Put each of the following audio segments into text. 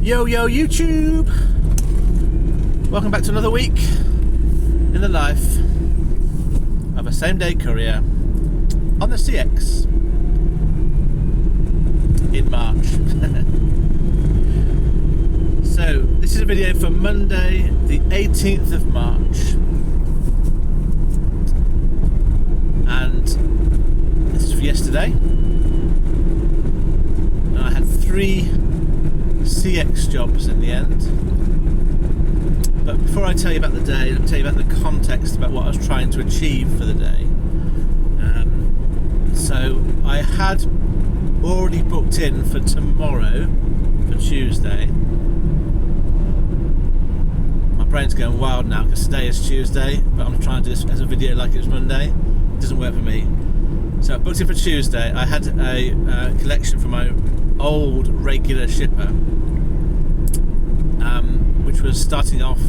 Yo YouTube! Welcome back to another week in the life of a same-day courier on the CX in March. So this is a video for Monday the 18th of March, and this is for yesterday, and I had 3 CX jobs in the end. But before I tell you about the day, I'll tell you about the context about what I was trying to achieve for the day. So I had already booked in for tomorrow, for Tuesday. My brain's going wild now because today is Tuesday, but I'm trying to do this as a video like it was Monday. It doesn't work for me. So I booked in for Tuesday. I had a collection from my old regular shipper, which was starting off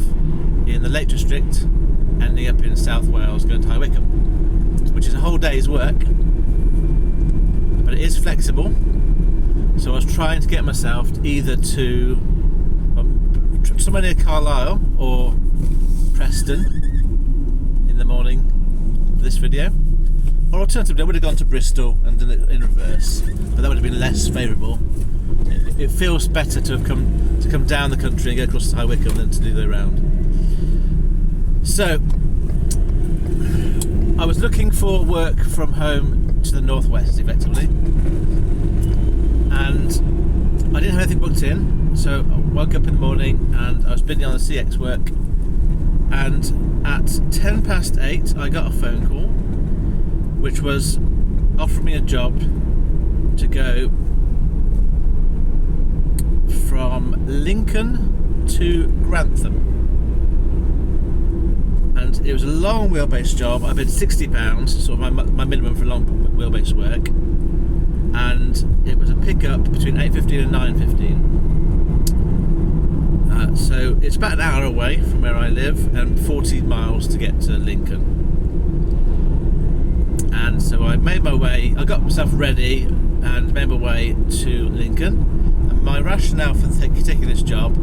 in the Lake District, ending up in South Wales, going to High Wycombe, which is a whole day's work, but it is flexible. So I was trying to get myself either to somewhere near Carlisle or Preston in the morning for this video, or alternatively I would have gone to Bristol and done it in reverse, but that would have been less favourable. It feels better to come down the country and go across to High Wycombe than to do the round. So I was looking for work from home to the northwest, effectively, and I didn't have anything booked in. So I woke up in the morning and I was bidding on the CX work, and at 8:10 I got a phone call which was offering me a job to go from Lincoln to Grantham, and it was a long wheelbase job. I bid £60, sort of my minimum for long wheelbase work, and it was a pickup between 8:15 and 9:15. So it's about an hour away from where I live and 14 miles to get to Lincoln. And so I made my way, I got myself ready and made my way to Lincoln. And my rationale for taking this job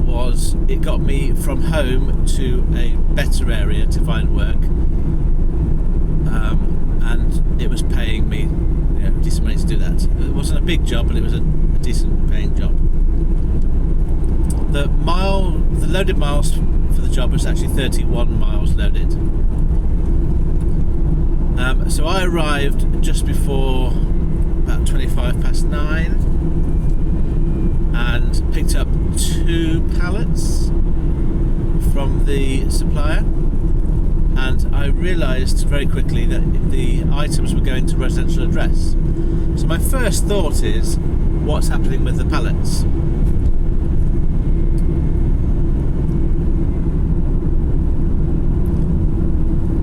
was it got me from home to a better area to find work, and it was paying me decent money to do that. It wasn't a big job, but it was a decent paying job. The loaded miles for the job was actually 31 miles loaded. So I arrived just before about 9:25 and picked up 2 pallets from the supplier, and I realised very quickly that the items were going to residential address. So my first thought is, what's happening with the pallets?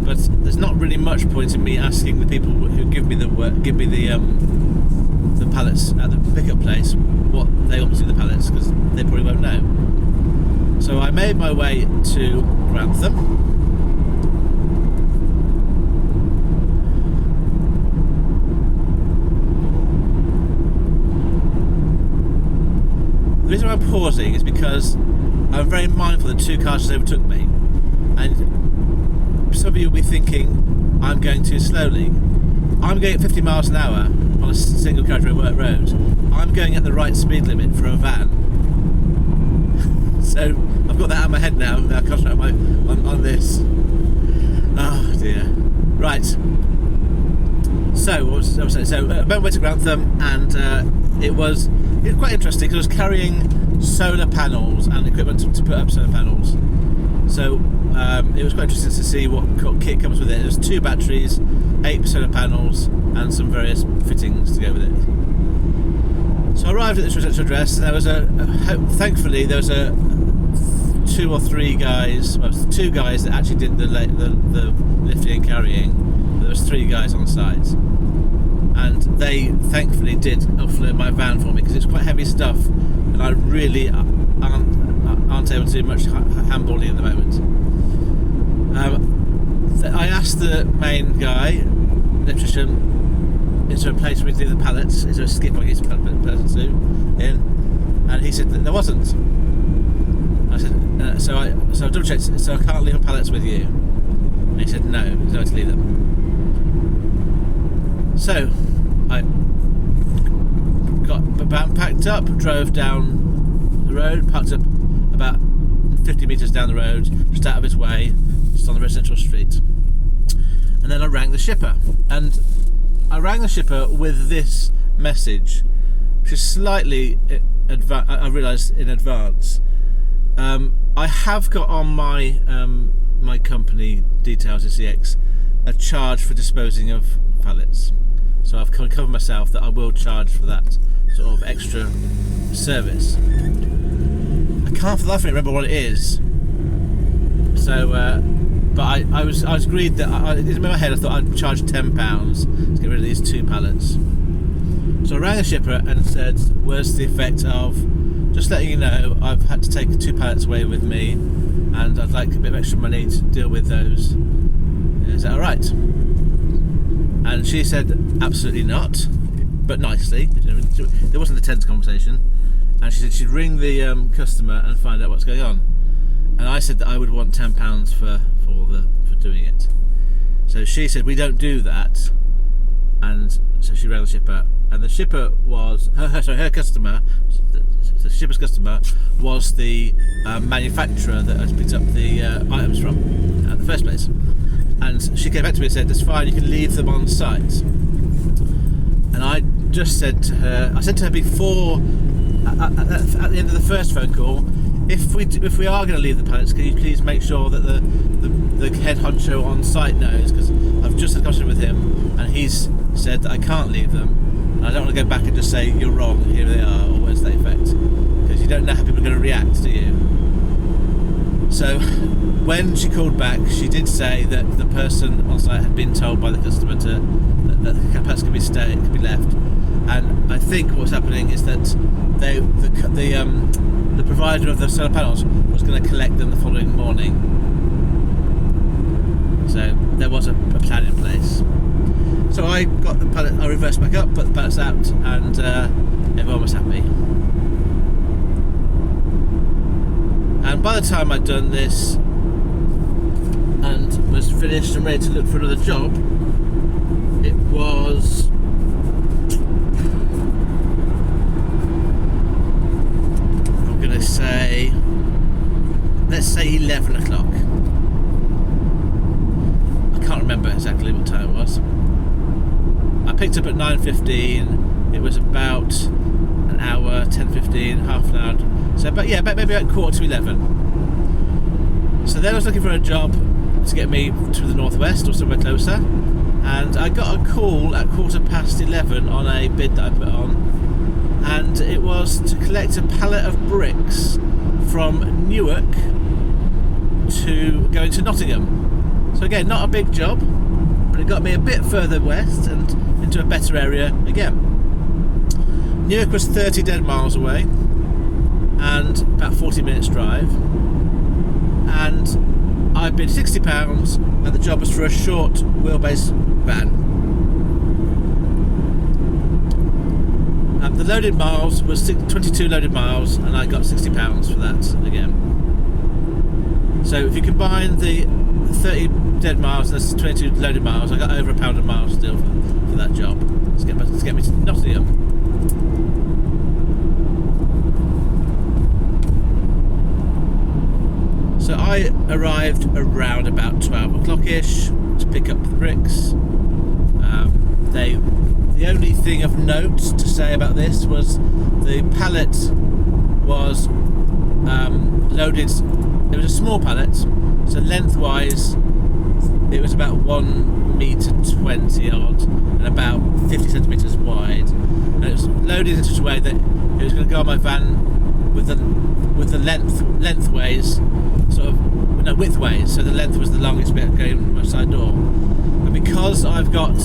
But there's not really much point in me asking the people who give me the pallets at the pickup place what they want to do with the pallets, because they probably won't know. So I made my way to Grantham. The reason why I'm pausing is because I'm very mindful that 2 cars just overtook me, and some of you will be thinking I'm going too slowly. I'm going at 50 miles an hour on a single carriageway road. I'm going at the right speed limit for a van. So I've got that out of my head now. Now I concentrate on this. Oh dear. Right. So what was I saying? So I went to Grantham, and it was quite interesting because I was carrying solar panels and equipment to put up solar panels. So it was quite interesting to see what kit comes with it. There's 2 batteries, 8 solar panels, and some various fittings to go with it. So I arrived at this residential address, and there was thankfully there was 2 or 3 guys, well, 2 guys that actually did the lifting and carrying. But there was 3 guys on site, and they thankfully did offload my van for me because it's quite heavy stuff, and I really aren't able to do much handballing at the moment. I asked the main guy, electrician, is there a place where we leave the pallets? Is there a skip I get to person to in? And he said that there wasn't. I said, so I double checked. So I can't leave my pallets with you. And he said no, there's nowhere to leave them. So I got packed up, drove down the road, parked up about 50 metres down the road, just out of his way, just on the residential street. And then I rang the shipper, and I rang the shipper with this message, which is slightly I realised in advance. I have got on my my company details at CX a charge for disposing of pallets, so I've covered myself that I will charge for that sort of extra service. I can't for the life of me remember what it is. So, but I was agreed that in my head I thought I'd charge £10 to get rid of these 2 pallets. So I rang the shipper and said, "Where's the effect of just letting you know I've had to take 2 pallets away with me, and I'd like a bit of extra money to deal with those. Is that all right?" And she said, "Absolutely not," but nicely. There wasn't a tense conversation. And she said she'd ring the customer and find out what's going on. And I said that I would want £10 for doing it. So she said, "We don't do that." And so she rang the shipper, and the shipper was her customer. The shipper's customer was the manufacturer that had picked up the items from in the first place. And she came back to me and said, "That's fine, you can leave them on site." And I just said to her, I said to her before, at the end of the first phone call, if we are going to leave the pallets, can you please make sure that the head honcho on site knows, because I've just had a conversation with him and he's said that I can't leave them, and I don't want to go back and just say you're wrong, here they are, or where's the effect, because you don't know how people are going to react, do you? So when she called back, she did say that the person on site had been told by the customer that the pallets could be left, and I think what's happening is that the provider of the solar panels was going to collect them the following morning. So there was a plan in place. So I got the pallet, I reversed back up, put the pallets out, and everyone was happy. And by the time I'd done this and was finished and ready to look for another job, it was let's say 11 o'clock. I can't remember exactly what time it was. I picked up at 9:15. It was about an hour, 10:15, half an hour. So maybe about 11:15. So then I was looking for a job to get me to the northwest or somewhere closer, and I got a call at 11:15 on a bid that I put on, and it was to collect a pallet of bricks from Newark to going to Nottingham. So again, not a big job, but it got me a bit further west and into a better area again. Newark was 30 dead miles away and about 40 minutes drive, and I bid £60, and the job was for a short wheelbase van. The loaded miles was 22 loaded miles, and I got £60 for that again. So if you combine the 30 dead miles and the 22 loaded miles, I got over £1 a mile still for that job to get me to Nottingham. So I arrived around about 12 o'clock-ish to pick up the bricks. The only thing of note to say about this was the pallet was loaded. It was a small pallet, so lengthwise it was about 1.20 odd and about 50 centimetres wide, and it was loaded in such a way that it was going to go on my van with the lengthways, widthways, so the length was the longest bit going from my side door. And because I've got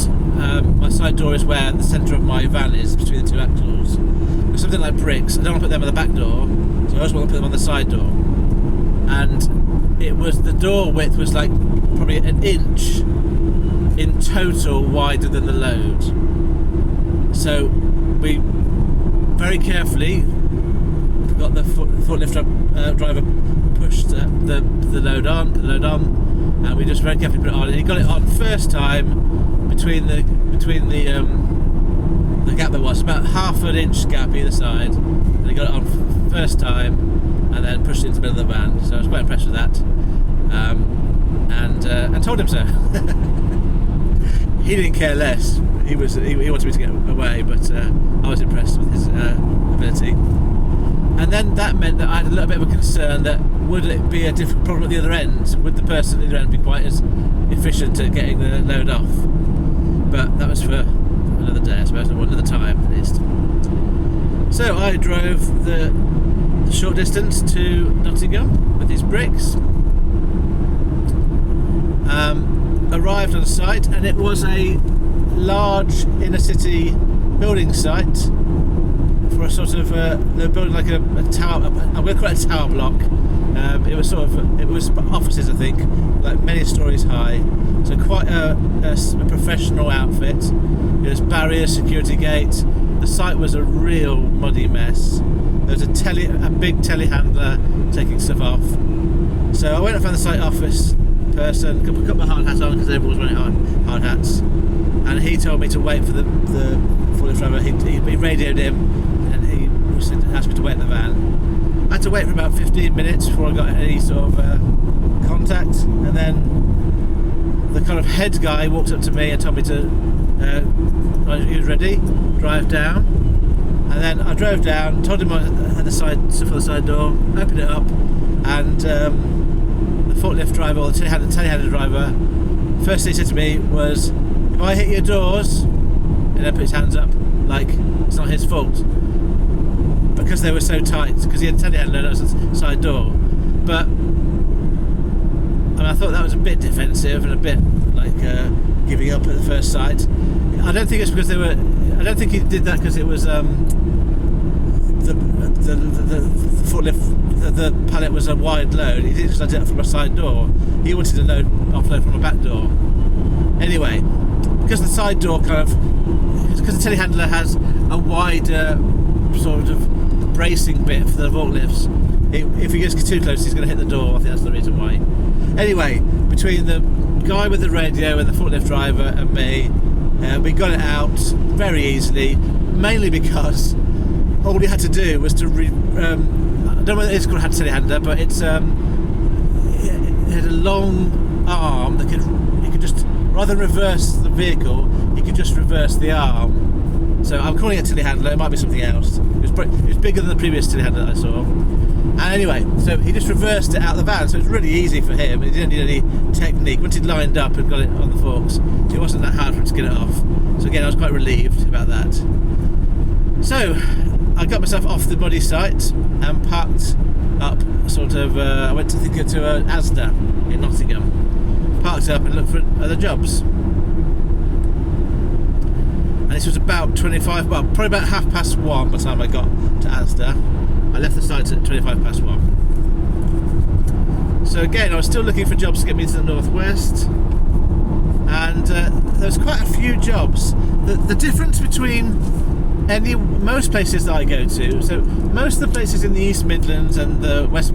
my side door is where the centre of my van is, between the two axles, with something like bricks, I don't want to put them on the back door, so I just want to put them on the side door. And the door width was like probably an inch in total wider than the load. So we very carefully got the forklift driver pushed the load on, and we just very carefully put it on. And he got it on first time between the gap that was about half an inch gap either side. And he got it on first time, and then pushed it into the middle of the van. So I was quite impressed with that, and told him so. He didn't care less. He wanted me to get away, but I was impressed with his ability. And then that meant that I had a little bit of a concern that would it be a different problem at the other end? Would the person at the other end be quite as efficient at getting the load off? But that was for another day, I suppose, or another time at least. So I drove the short distance to Nottingham with these bricks. Arrived on site, and it was a large inner city building site for a sort of they're building like a tower. I'm going to call it a tower block. It was offices, I think, like many stories high. So quite a professional outfit. There's barriers, security gate. The site was a real muddy mess. There was a big telehandler taking stuff off. So I went and found the site office person, got my hard hat on because everyone was wearing hard hats, and he told me to wait for the forklift driver. He radioed him, and he asked me to wait in the van. I had to wait for about 15 minutes before I got any sort of contact, and then the kind of head guy walked up to me and told me to he was ready, drive down. And then I drove down, told him I had the side door, opened it up, and the forklift driver, or the telehandler driver, first thing he said to me was, if I hit your doors, and then put his hands up like it's not his fault, because they were so tight, because he had a telehandler and it was a side door. But I thought that was a bit defensive and a bit like giving up at the first sight. I don't think it's because I don't think he did that because it was the forklift, the pallet was a wide load. He did it because I did it from a side door. He wanted to offload from a back door. Anyway, because the side door because the telehandler has a wider sort of bracing bit for the forklifts, if he gets too close, he's going to hit the door. I think that's the reason why. Anyway, between the guy with the radio and the forklift driver and me, we got it out very easily, mainly because all we had to do was to I don't know whether it's called a telehandler, but it had a long arm that you could just, rather than reverse the vehicle, you could just reverse the arm. So I'm calling it a telehandler, it might be something else. It was bigger than the previous telehandler that I saw. And anyway, so he just reversed it out of the van, so it's really easy for him. He didn't need any technique. Once he'd lined up and got it on the forks, it wasn't that hard for him to get it off. So again, I was quite relieved about that. So I got myself off the muddy site and parked up I went to Asda in Nottingham. Parked up and looked for other jobs. And this was about probably about 1:30 by the time I got to Asda. I left the site at 1:25. So again, I was still looking for jobs to get me to the northwest, and there was quite a few jobs. The difference between most places that I go to, so most of the places in the East Midlands and the northwest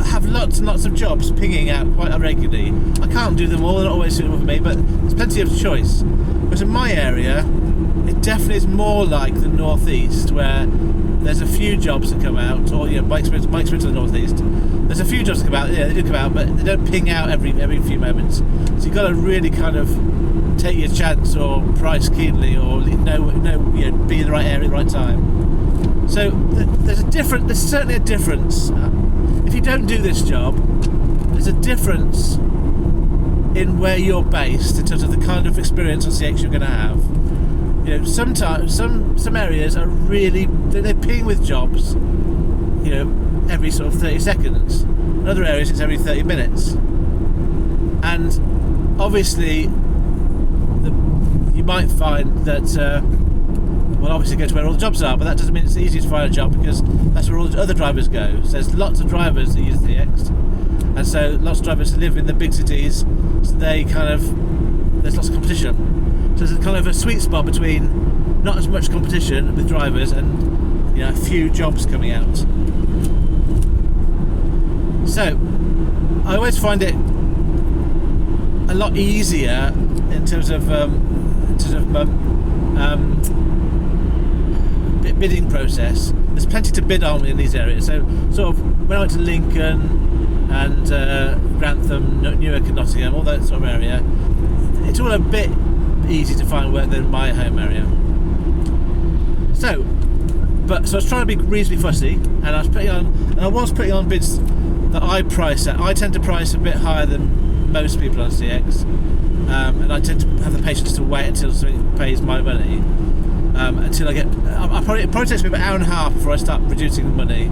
have lots and lots of jobs pinging out quite regularly. I can't do them all; they're not always suitable for me, but there's plenty of choice. But in my area, it definitely is more like the northeast, where there's a few jobs that come out, or my experience of the northeast, there's a few jobs that come out. Yeah, they do come out, but they don't ping out every few moments. So you've got to really kind of take your chance, or price keenly, or be in the right area at the right time. So there's certainly a difference. If you don't do this job, there's a difference in where you're based in terms of the kind of experience on CX you're going to have. Sometimes some areas are really, they ping with jobs, every sort of 30 seconds. In other areas it's every 30 minutes. And obviously you might find that obviously go to where all the jobs are, but that doesn't mean it's easy to find a job, because that's where all the other drivers go. So there's lots of drivers that use CX, and so lots of drivers live in the big cities, they kind of there's lots of competition. So there's a kind of a sweet spot between not as much competition with drivers and a few jobs coming out. So I always find it a lot easier in terms of bidding process. There's plenty to bid on in these areas. So sort of when I went to Lincoln and Grantham, Newark and Nottingham, all that sort of area, it's all a bit easy to find work than my home area. So I was trying to be reasonably fussy, and I was putting on bids that I price at. I tend to price a bit higher than most people on CX, and I tend to have the patience to wait until something pays my money. Until I get, it probably takes me about an hour and a half before I start reducing the money,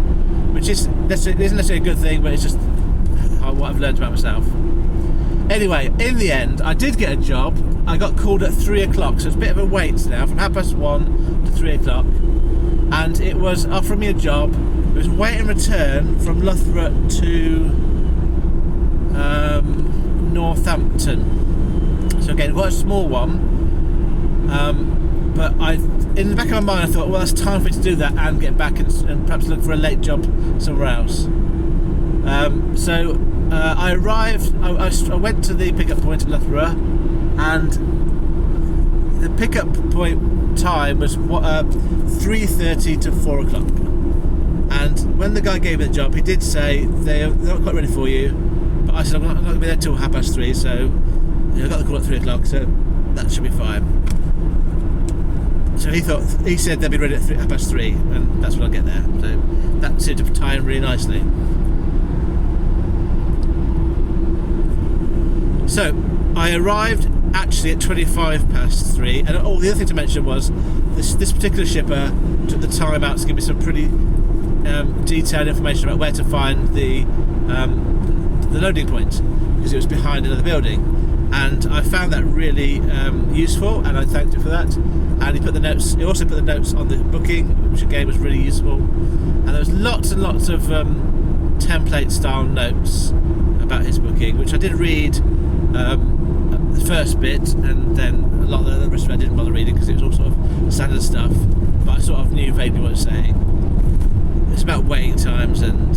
which isn't necessarily a good thing, but it's just what I've learned about myself. Anyway, in the end, I did get a job. I got called at 3 o'clock, so it's a bit of a wait now, from 1:30 to 3 o'clock, and it was offering me a job. It was wait and return from Loughborough to Northampton. So again, quite a small one. But in the back of my mind, I thought, well, it's time for me to do that and get back and perhaps look for a late job somewhere else. So I arrived. I went to the pickup point at Loughborough, and the pickup point time was 3:30 to 4 o'clock. And when the guy gave me the job, he did say they're not quite ready for you. But I said I'm not going to be there till 3:30. So I got the call at 3 o'clock. So that should be fine. So he said they'd be ready at 3:30, and that's when I'll get there. So that seemed to tie in really nicely. So I arrived actually at 3:25, and the other thing to mention was this particular shipper took the time out to give me some pretty detailed information about where to find the loading point, because it was behind another building, and I found that really useful, and I thanked him for that. And he also put the notes on the booking, which again was really useful, and there was lots and lots of template style notes about his booking, which I did read the first bit, and then a lot of the rest of it I didn't bother reading because it was all sort of standard stuff, but I sort of knew vaguely what it was saying. It's about waiting times and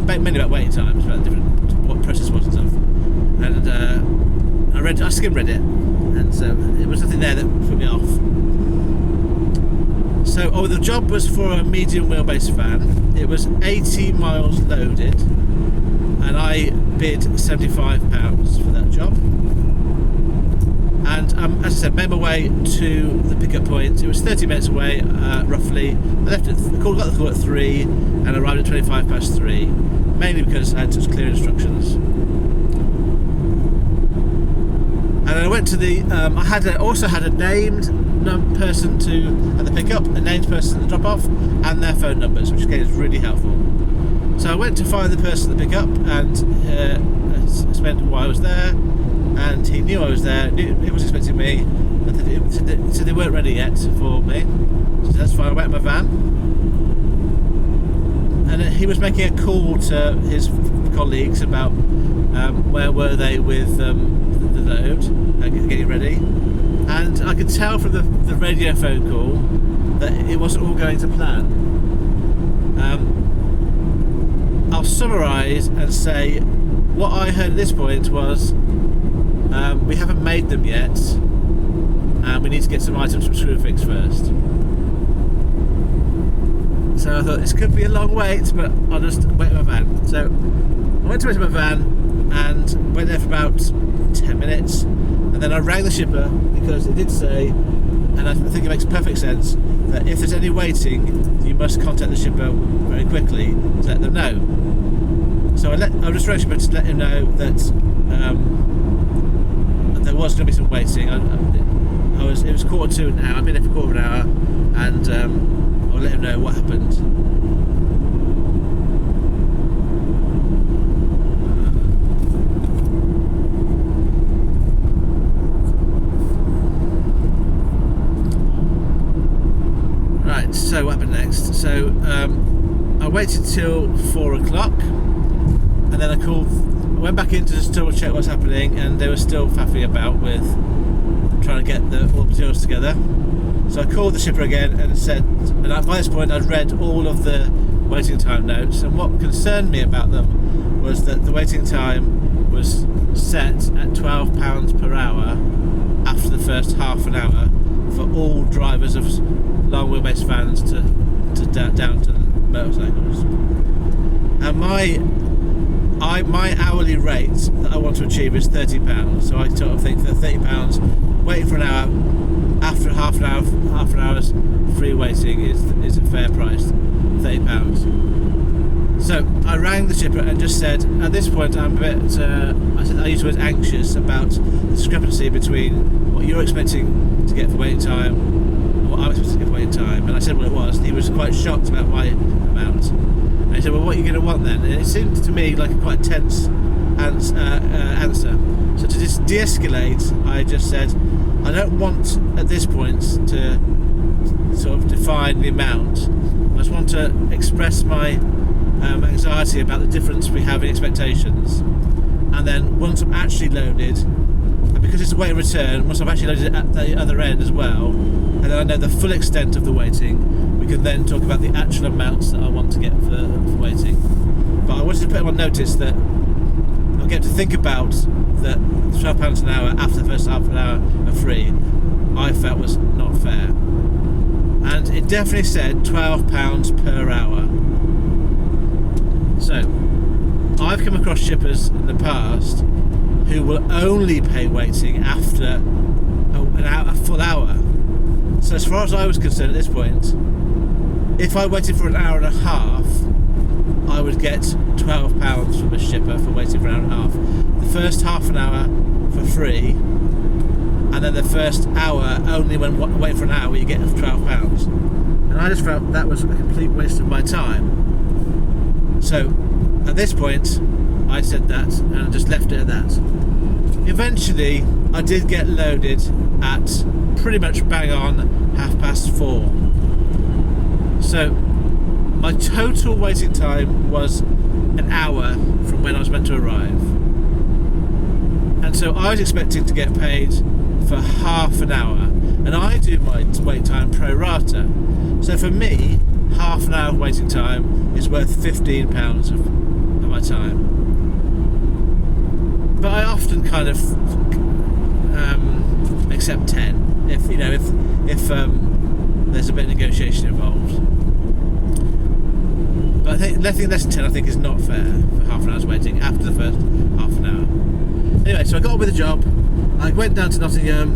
mainly about waiting times, about what the process was and stuff. And I skim read it, and so it was nothing there that put me off. So the job was for a medium wheelbase van. It was 80 miles loaded, and I bid £75 for that job. And as I said, made my way to the pickup point. It was 30 minutes away, roughly. I got the call at 3 and arrived at 3:25, mainly because I had such clear instructions. And then I went to the. I also had a named person at the pickup, a named person at the drop off, and their phone numbers, which again is really helpful. So I went to find the person at the pickup, and I spent a while I was there, and he knew I was there. He was expecting me. And said they weren't ready yet for me. So that's fine. I went in my van, and he was making a call to his colleagues about where were they with the load, getting ready, and I could tell from the radio phone call that it wasn't all going to plan. I'll summarise and say what I heard at this point was we haven't made them yet, and we need to get some items from Screwfix first. So I thought this could be a long wait, but I'll just wait in my van. So I went to wait in my van and went there for about 10 minutes, and then I rang the shipper because it did say, and I think it makes perfect sense, that if there's any waiting, you must contact the shipper very quickly to let them know. So I just rang the shipper to let him know that there was going to be some waiting. It was 1/4 to an hour. I've been there for 1/4 of an hour, and I'll let him know what happened. Right, so what happened next? So I waited till 4 o'clock, and then I went back in to just double check what's happening, and they were still faffing about with trying to get all the materials together. So I called the shipper again and said, and by this point I'd read all of the waiting time notes, and what concerned me about them was that the waiting time was set at £12 per hour after the first half an hour for all drivers of long wheelbase vans to down to motorcycles. And my hourly rate that I want to achieve is £30. So I sort of think that £30 waiting for an hour after half an hour's free waiting is a fair price, £30. So I rang the shipper and just said, at this point I'm a bit, I used the word anxious about the discrepancy between what you're expecting to get for waiting time and what I'm expecting to get for waiting time. And I said what it was, and he was quite shocked about my amount. And he said, well, what are you going to want then? And it seemed to me like a quite tense answer. So to just de-escalate, I just said, I don't want at this point to sort of define the amount. I just want to express my anxiety about the difference we have in expectations. And then once I'm actually loaded, and because it's a wait and return, once I've actually loaded at the other end as well, and then I know the full extent of the waiting, we can then talk about the actual amounts that I want to get for waiting. But I wanted to put him on notice that I'll get to think about that £12 an hour after the first half an hour of free, I felt was not fair. And it definitely said £12 per hour. So I've come across shippers in the past who will only pay waiting after a full hour. So as far as I was concerned at this point, if I waited for an hour and a half, I would get £12 from a shipper for waiting for an hour and a half. The first half an hour for free, and then the first hour only when waiting for an hour you get £12. And I just felt that was a complete waste of my time. So at this point I said that and just left it at that. Eventually I did get loaded at pretty much bang on 4:30. So my total waiting time was an hour from when I was meant to arrive. And so I was expecting to get paid for half an hour. And I do my wait time pro rata. So for me, half an hour of waiting time is worth £15 of my time. But I often kind of accept 10 if there's a bit of negotiation involved. But I think anything less than 10 I think is not fair for half an hour's waiting after the first half an hour. Anyway, so I got on with the job. I went down to Nottingham.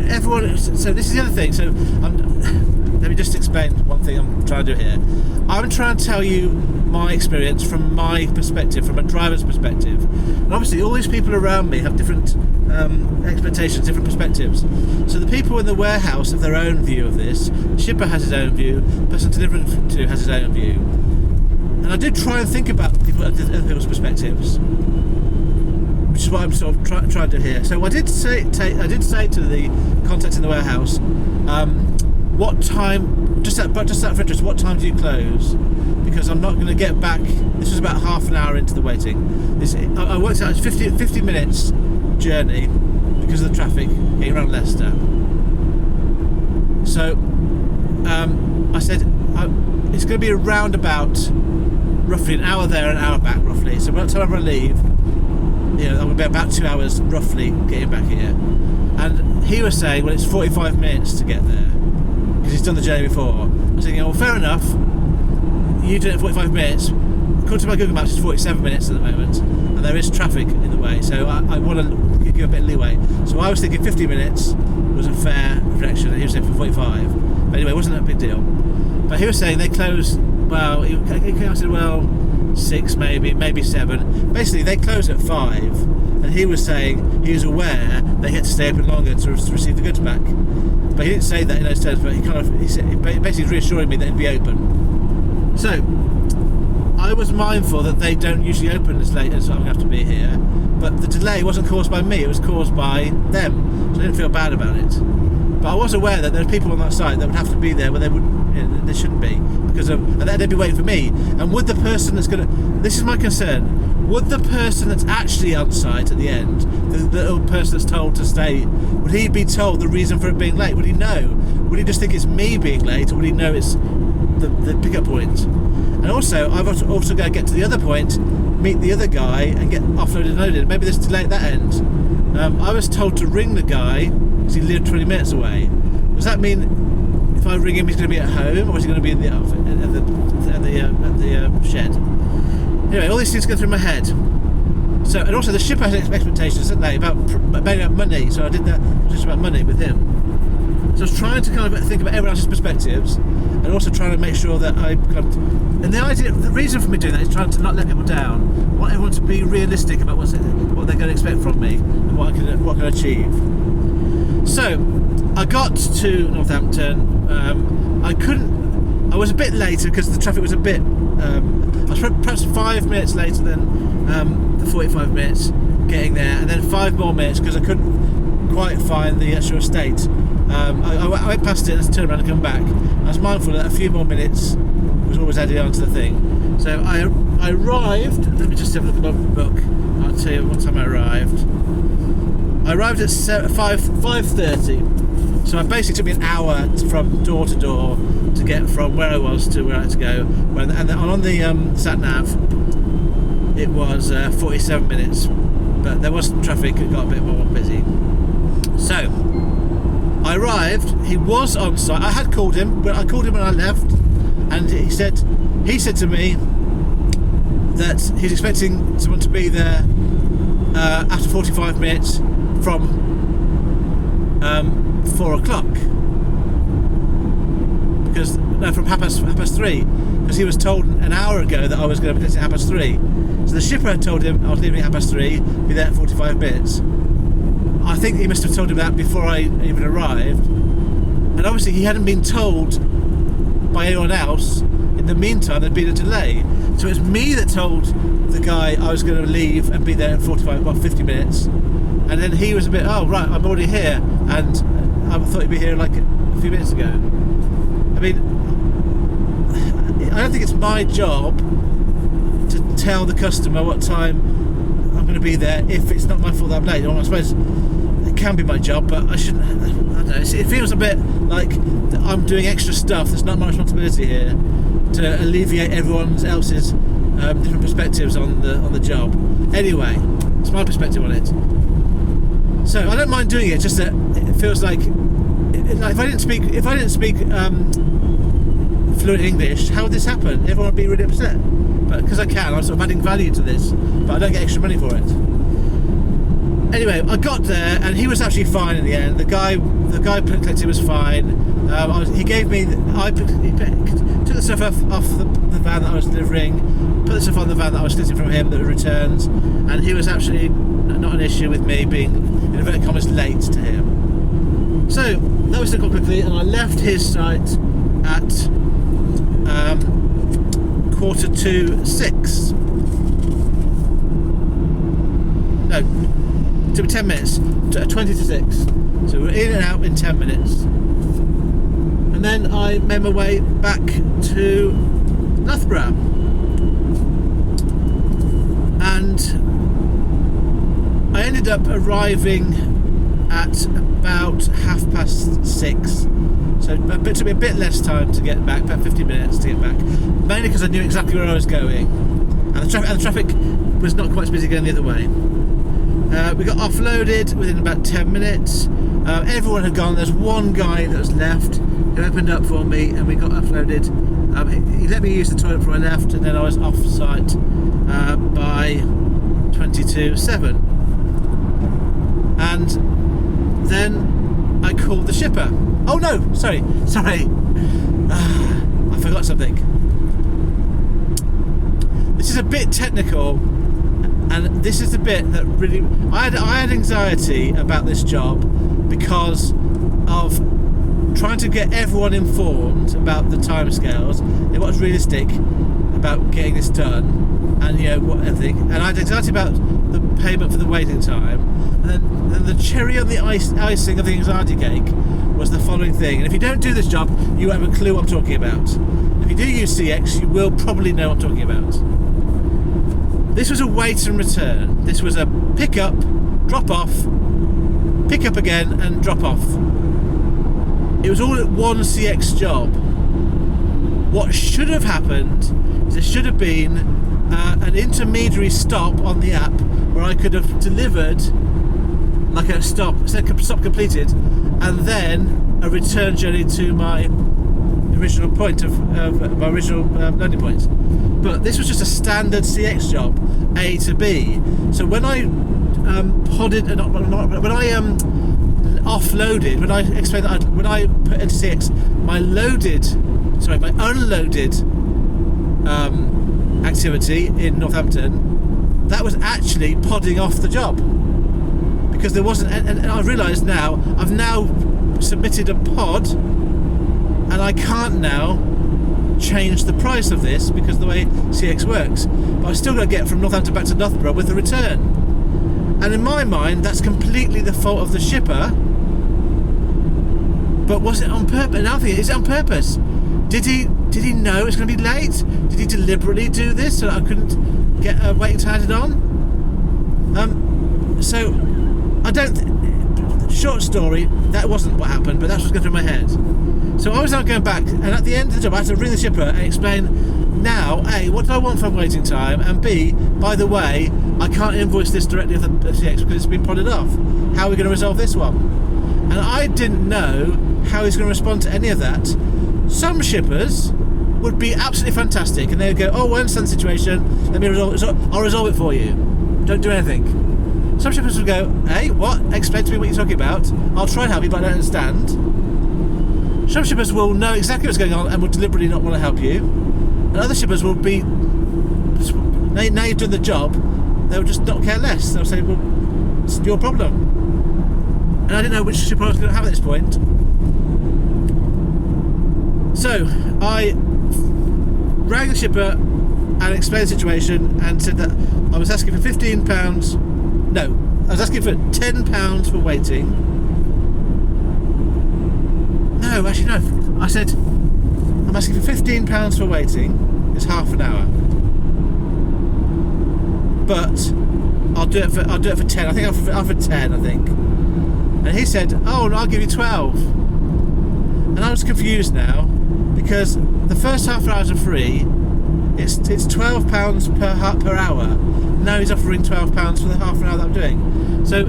Everyone. So this is the other thing. So let me just explain one thing I'm trying to do here. I'm trying to tell you my experience from my perspective, from a driver's perspective. And obviously all these people around me have different expectations, different perspectives. So the people in the warehouse have their own view of this. The shipper has his own view. The person delivering to has his own view. And I did try and think about other people's perspectives, which is what I'm sort of trying to do here. So I did say to the contact in the warehouse, what time? Just out for interest, what time do you close? Because I'm not going to get back. This was about half an hour into the waiting. I worked out it's 50 minutes journey because of the traffic getting around Leicester. So I said it's going to be around about roughly an hour there, an hour back, roughly. So by the time I leave, I'm going to be about 2 hours roughly getting back here. And he was saying, well, it's 45 minutes to get there because he's done the journey before. I was thinking, well, fair enough. You do it in 45 minutes. According to my Google Maps, it's 47 minutes at the moment, and there is traffic in the way, so I want to give a bit of leeway. So I was thinking 50 minutes was a fair projection, and he was saying for 45. But anyway, it wasn't that big deal. But he was saying they close, well, he came and said, well, 6 maybe 7. Basically, they close at 5, and he was saying he was aware they had to stay open longer to receive the goods back. But he didn't say that in those terms, but he basically reassuring me that it'd be open. So I was mindful that they don't usually open as late as I'm going to have to be here, but the delay wasn't caused by me, it was caused by them, so I didn't feel bad about it. But I was aware that there are people on that site that would have to be there where they would There shouldn't be, because and they'd be waiting for me. And would the person that's going to... This is my concern. Would the person that's actually on site at the end, the little person that's told to stay, would he be told the reason for it being late? Would he know? Would he just think it's me being late, or would he know it's the pickup point? And also, I've also got to get to the other point, meet the other guy, and get offloaded and loaded. Maybe there's a delay at that end. I was told to ring the guy because he lived 20 minutes away. Does that mean if I ring him, he's going to be at home, or is he going to be in the office, at the shed? Anyway, all these things go through my head. So, and also the shipper has expectations, didn't they, about money. So I did that just about money with him. So I was trying to kind of think about everyone else's perspectives, and also trying to make sure that I kind of... And the reason for me doing that is trying to not let people down. I want everyone to be realistic about what they're going to expect from me and what I can achieve. So I got to Northampton. I was a bit later because the traffic was a bit... I was perhaps 5 minutes later than the 45 minutes getting there, and then 5 more minutes because I couldn't quite find the actual estate. I went past it and turned around and come back. I was mindful that a few more minutes was always added onto the thing. So I arrived. Let me just have a look at the book. I'll tell you what time I arrived. I arrived at 5:30. So it basically took me an hour from door to door to get from where I was to where I had to go. And on the sat nav, it was 47 minutes. But there was some traffic. It got a bit more busy. So I arrived. He was on site. I had called him, but I called him when I left, and he said to me that he's expecting someone to be there after 45 minutes from 4 o'clock. From half past 3, because he was told an hour ago that I was going to be there at 3:30. So the shipper had told him I was leaving at 3:30, be there at 45 minutes. I think he must have told him that before I even arrived, and obviously he hadn't been told by anyone else. In the meantime, there'd been a delay, so it was me that told the guy I was going to leave and be there in 50 minutes, and then he was a bit, oh right, I'm already here, and I thought he'd be here like a few minutes ago. I mean, I don't think it's my job to tell the customer what time I'm going to be there if it's not my fault that I'm late. I suppose it can be my job, but I shouldn't. I don't know. It feels a bit like I'm doing extra stuff that's not my responsibility here to alleviate everyone else's different perspectives on the job. Anyway, it's my perspective on it. So I don't mind doing it. Just that it feels like if I didn't speak fluent English, how would this happen? Everyone would be really upset. But because I can, I'm sort of adding value to this, but I don't get extra money for it. Anyway, I got there and he was actually fine in the end. The guy collected was fine. He took the stuff off the van that I was delivering, put the stuff on the van that I was collecting from him that was returned, and he was actually not an issue with me being, in inverted commas, late to him. So that was done quite quickly, and I left his site at 5:45. No, it took me 10 minutes, 20 to 6. So we're in and out in 10 minutes. And then I made my way back to Loughborough. And I ended up arriving at about 6:30. So it took me a bit less time to get back, about 50 minutes to get back. Mainly because I knew exactly where I was going. And the traffic was not quite as busy going the other way. We got offloaded within about 10 minutes. Everyone had gone. There's one guy that was left who opened up for me, and we got offloaded. He let me use the toilet before I left, and then I was off site by 7:22. And then I called the shipper. Oh no, sorry. I forgot something. This is a bit technical, and this is the bit that really I had anxiety about this job because of trying to get everyone informed about the timescales and what's realistic about getting this done, and everything. And I had anxiety about the payment for the waiting time, And the cherry on the icing of the anxiety cake was the following thing. And if you don't do this job, you won't have a clue what I'm talking about. If you do use CX, you will probably know what I'm talking about. This was a wait and return. This was a pick up, drop off, pick up again, and drop off. It was all at one CX job. What should have happened is there should have been an intermediary stop on the app where I could have delivered like a stop completed, and then a return journey to my original point of my original loading point. But this was just a standard CX job, A to B. So when I offloaded, when I explained that when I put into CX my unloaded activity in Northampton, that was actually podding off the job, because there wasn't, and I've realised now, I've now submitted a pod, and I can't now change the price of this because of the way CX works, but I've still got to get from Northampton back to Loughborough with a return. And in my mind, that's completely the fault of the shipper. But was it on purpose? Now I think, is it on purpose? Did he know it's going to be late? Did he deliberately do this so that I couldn't get a waiting time added on? So I don't. Short story, that wasn't what happened, but that's what's going through my head. So I was now going back, and at the end of the job, I had to ring the shipper and explain. Now, A, what do I want from waiting time? And B, by the way, I can't invoice this directly of the CX because it's been prodded off. How are we going to resolve this one? And I didn't know how he's going to respond to any of that. Some shippers would be absolutely fantastic, and they would go, "Oh, I understand the situation. Let me resolve it. I'll resolve it for you. Don't do anything." Some shippers would go, "Hey, what? Explain to me what you're talking about. I'll try and help you, but I don't understand." Some shippers will know exactly what's going on and will deliberately not want to help you. And other shippers will be, now you've done the job, they'll just not care less. They'll say, "Well, it's your problem." And I didn't know which shipper I was going to have at this point. So I rang the shipper and explained the situation and said that I was asking for £15. No, I was asking for £10 for waiting. No, actually no. I said I'm asking for £15 for waiting. It's half an hour, but I'll do it for 10. I think I offered 10. I think, and he said, "Oh, no, I'll give you 12." And I was confused now because the first half an hour are free. It's £12 per hour. Now he's offering £12 for the half an hour that I'm doing. So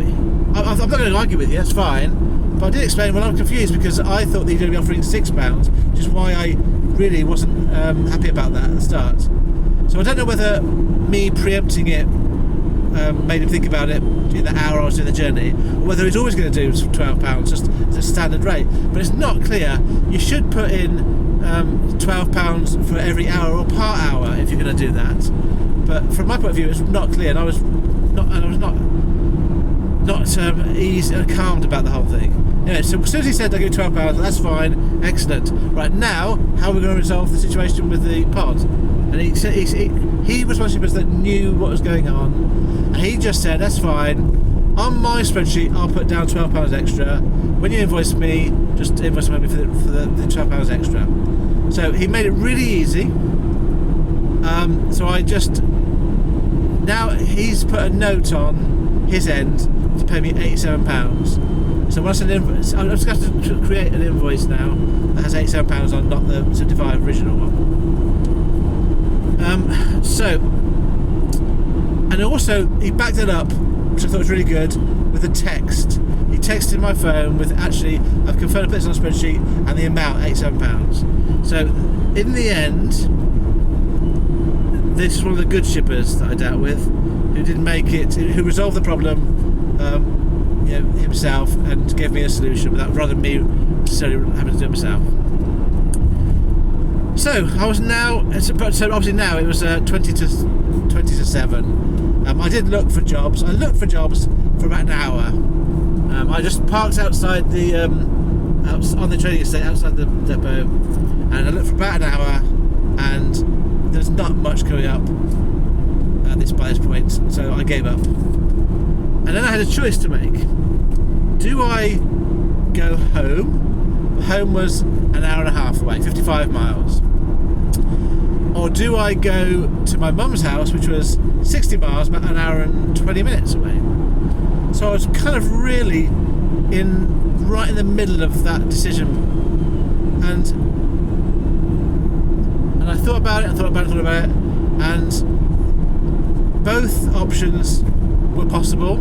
I'm not going to argue with you. That's fine. But I did explain, well, I'm confused because I thought that he was going to be offering £6, which is why I really wasn't happy about that at the start. So I don't know whether me preempting it made him think about it in the hour I was doing the journey, or whether he's always going to do £12 just as a standard rate. But it's not clear. You should put in £12 for every hour or per hour if you're going to do that. But from my point of view, it's not clear, and I was not easy and calmed about the whole thing. Anyway, so as soon as he said I'll give you £12, that's fine, excellent. Right, now how are we going to resolve the situation with the pod? And he said he was one of the people that knew what was going on, and he just said that's fine. On my spreadsheet, I'll put down £12 extra. When you invoice me, just invoice me for the £12 extra. So he made it really easy. So I just, now he's put a note on his end to pay me £87. So once an invoice, I'm just going to create an invoice now that has £87 on, not the 75 original one. And also he backed it up, which I thought was really good, with a text. He texted my phone with, actually, I've confirmed I put this on a spreadsheet and the amount, £87. So in the end, this is one of the good shippers that I dealt with, who did make it, who resolved the problem himself and gave me a solution rather than me necessarily having to do it myself. So I was now, so obviously now it was 20 to 7. I did look for jobs. I looked for jobs for about an hour. I just parked outside the on the training estate outside the depot, and I looked for about an hour, and there's not much coming up by this point, so I gave up. And then I had a choice to make. Do I go home? Home was an hour and a half away, 55 miles. Or do I go to my mum's house, which was 60 miles, about an hour and 20 minutes away? So I was kind of really right in the middle of that decision. And I thought about it, and both options were possible.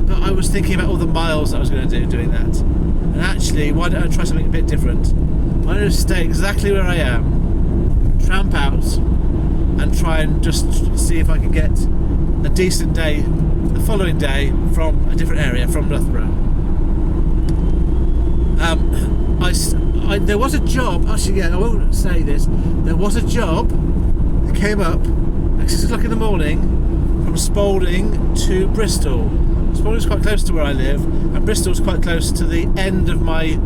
But I was thinking about all the miles I was going to do doing that. And actually, why don't I try something a bit different? Why don't I stay exactly where I am, tramp out, and try and just see if I can get a decent day the following day from a different area, from Loughborough. There was a job, actually, yeah, I won't say this, there was a job that came up at 6 o'clock in the morning from Spalding to Bristol. Spalding's quite close to where I live, and Bristol's quite close to the end of my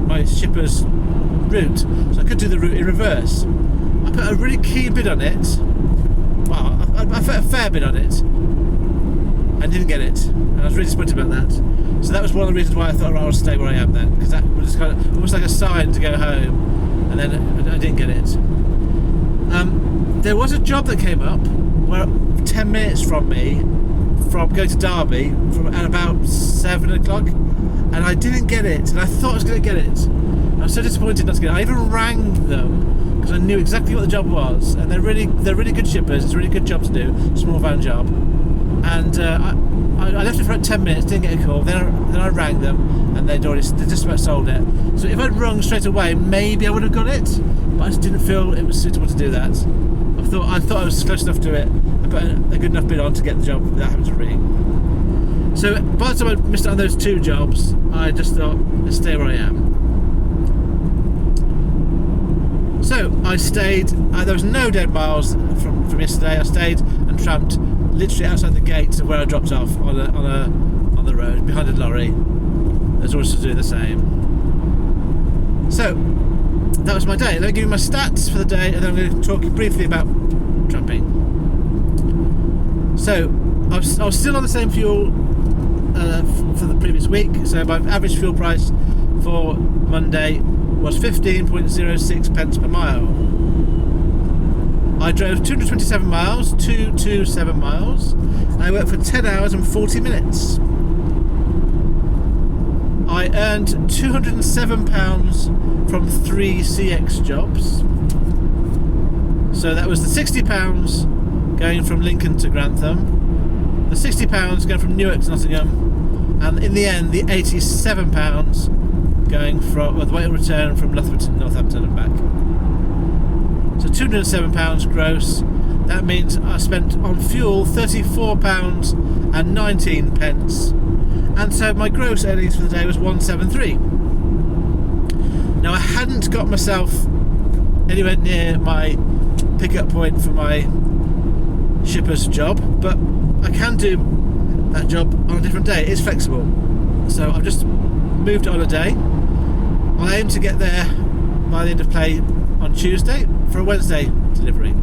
my shipper's route, so I could do the route in reverse. I put a really keen bid on it. Well, I put a fair bid on it, and didn't get it, and I was really disappointed about that. So that was one of the reasons why I thought I would stay where I am then, because that was kind of almost like a sign to go home, and then I didn't get it. There was a job that came up where 10 minutes from me, from going to Derby, at about 7 o'clock, and I didn't get it, and I thought I was going to get it. I was so disappointed not to get it. I even rang them because I knew exactly what the job was, and they're really good shippers. It's a really good job to do, small van job. And I left it for about 10 minutes, didn't get a call. Then I rang them, and they just about sold it. So if I'd rung straight away, maybe I would have got it, but I just didn't feel it was suitable to do that. I thought I was close enough to it. I put a good enough bid on to get the job without having to ring. So by the time I missed out on those two jobs, I just thought, let's stay where I am. So I stayed. There was no dead miles from yesterday. I stayed and tramped literally outside the gate of where I dropped off on the road behind a lorry. There's orders to do the same. So that was my day. Let me give you my stats for the day, and then I'm going to talk briefly about tramping. So I was still on the same fuel for the previous week. So my average fuel price for Monday was 15.06 pence per mile. I drove 227 miles, 227 miles, and I worked for 10 hours and 40 minutes. I earned £207 from 3 CX jobs. So that was the £60 going from Lincoln to Grantham, the £60 going from Newark to Nottingham, and in the end the £87 going from the way and return from Loughborough to Northampton and back. So £207 gross. That means I spent on fuel £34.19, and so my gross earnings for the day was 173. Now I hadn't got myself anywhere near my pickup point for my shipper's job, but I can do that job on a different day. It's flexible, so I've just moved on a day. I aim to get there by the end of play on Tuesday for a Wednesday delivery.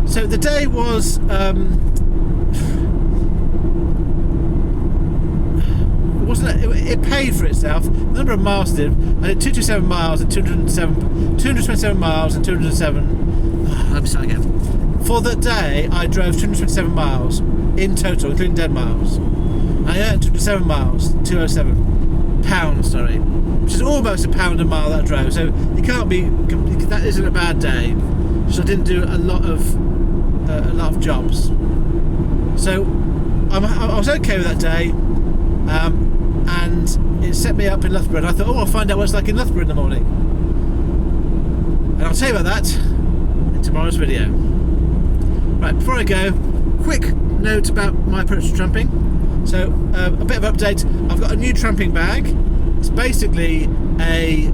So the day was it paid for itself. The number of miles I did 227 miles and 227 miles and 207. Let me start again. For the day I drove 227 miles in total, including dead miles. I earned 207 miles, 207 pounds, sorry, which is almost £1 a mile that I drove. So you can't be, that isn't a bad day. So I didn't do a lot of jobs. So I was okay with that day, and it set me up in Loughborough. And I thought, I'll find out what it's like in Loughborough in the morning, and I'll tell you about that in tomorrow's video. Right, before I go, quick note about my approach to tramping. So a bit of update. I've got a new tramping bag. It's basically a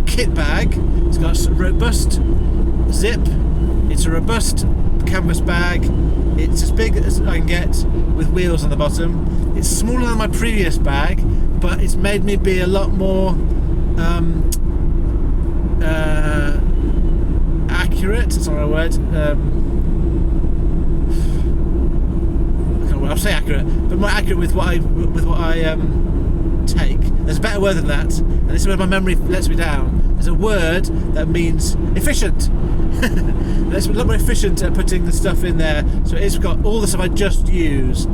kit bag. It's got a robust zip. It's a robust canvas bag. It's as big as I can get with wheels on the bottom. It's smaller than my previous bag, but it's made me be a lot more accurate. It's not a word. I'll say accurate, but more accurate with what I take. There's a better word than that, and this is where my memory lets me down. There's a word that means efficient. It's a lot more efficient at putting the stuff in there, so it's got all the stuff I just use.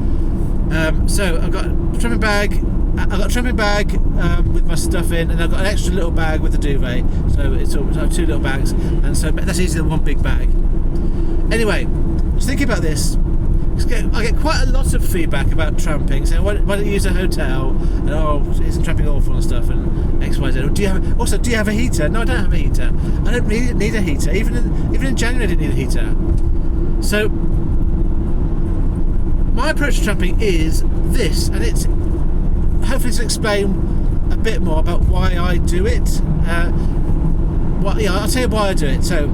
So I've got a tramping bag. I've got a tramping bag with my stuff in, and I've got an extra little bag with the duvet. So it's all, I have 2 little bags, and so that's easier than one big bag. Anyway, just thinking about this. I get quite a lot of feedback about tramping, saying why don't you use a hotel, and isn't tramping awful and stuff, and X, Y, Z. Do you have a heater? No, I don't have a heater. I don't need a heater. Even in January I didn't need a heater. So my approach to tramping is this, and it's hopefully to explain a bit more about why I do it. I'll tell you why I do it. So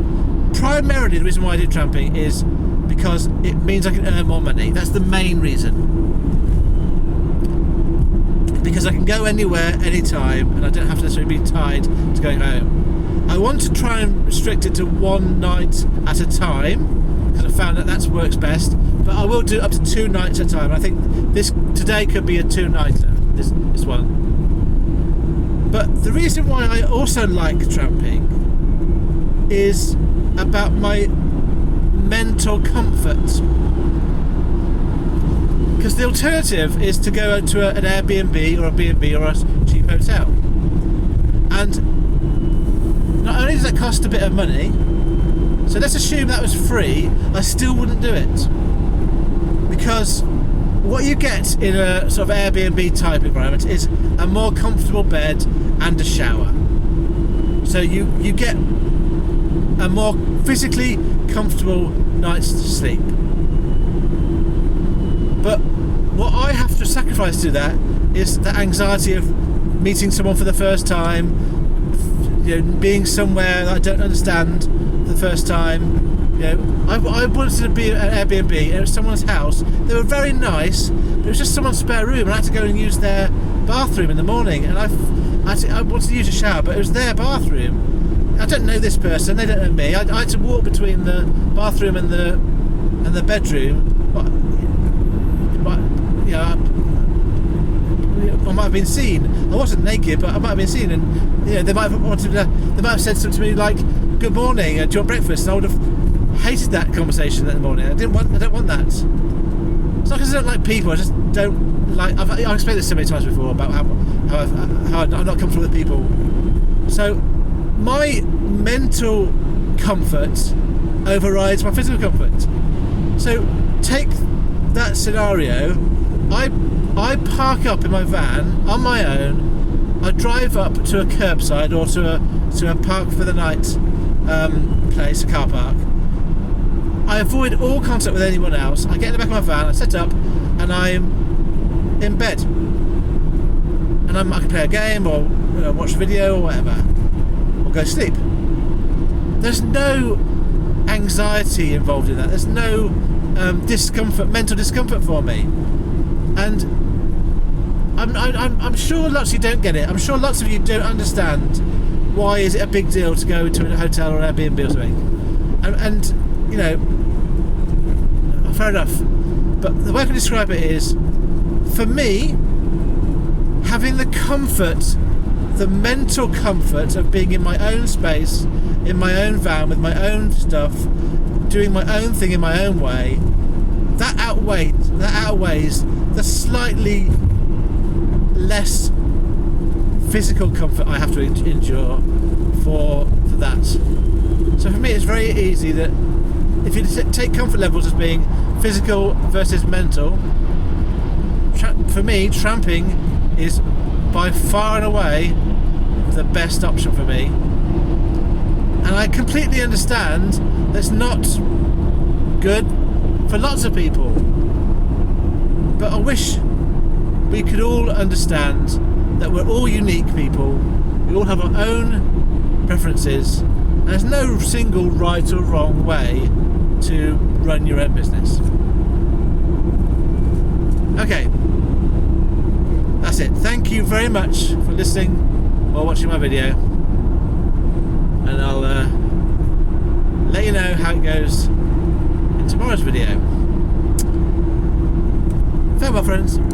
primarily the reason why I do tramping is because it means I can earn more money. That's the main reason. Because I can go anywhere, anytime, and I don't have to necessarily be tied to going home. I want to try and restrict it to 1 night at a time, because I found that works best. But I will do up to 2 nights at a time. I think today could be a 2-nighter. This one. But the reason why I also like tramping is about my mental comfort, because the alternative is to go to an Airbnb or a B&B or a cheap hotel, and not only does that cost a bit of money, so let's assume that was free, I still wouldn't do it, because what you get in a sort of Airbnb type environment is a more comfortable bed and a shower, so you get a more physically comfortable night's sleep. But what I have to sacrifice to do that is the anxiety of meeting someone for the first time, being somewhere that I don't understand for the first time. I wanted to be at Airbnb, and it was someone's house. They were very nice, but it was just someone's spare room, and I had to go and use their bathroom in the morning, and I wanted to use a shower, but it was their bathroom. I don't know this person, they don't know me. I had to walk between the bathroom and the bedroom. I might have been seen. I wasn't naked, but I might have been seen, and they might have said something to me like, "Good morning, do you want breakfast?" And I would have hated that conversation that morning. I don't want that. It's not because I don't like people. I just don't like. I've explained this so many times before about how I'm not comfortable with people. So my mental comfort overrides my physical comfort. So take that scenario. I park up in my van on my own. I drive up to a curbside or to a park for the night place, a car park. I avoid all contact with anyone else. I get in the back of my van, I set up, and I'm in bed. And I can play a game or watch a video or whatever, or go to sleep. There's no anxiety involved in that. There's no mental discomfort for me. And I'm sure lots of you don't get it. I'm sure lots of you don't understand why is it a big deal to go to a hotel or an Airbnb or something. And fair enough. But the way I can describe it is, for me, having the comfort, the mental comfort of being in my own space, in my own van, with my own stuff, doing my own thing in my own way, that outweighs the slightly less physical comfort I have to endure for that. So for me, it's very easy that if you take comfort levels as being physical versus mental, for me, tramping is by far and away the best option for me. And I completely understand that's not good for lots of people, but I wish we could all understand that we're all unique people. We all have our own preferences, and there's no single right or wrong way to run your own business. Okay, that's it. Thank you very much for listening or watching my video, and I'll let you know how it goes in tomorrow's video. Farewell, friends.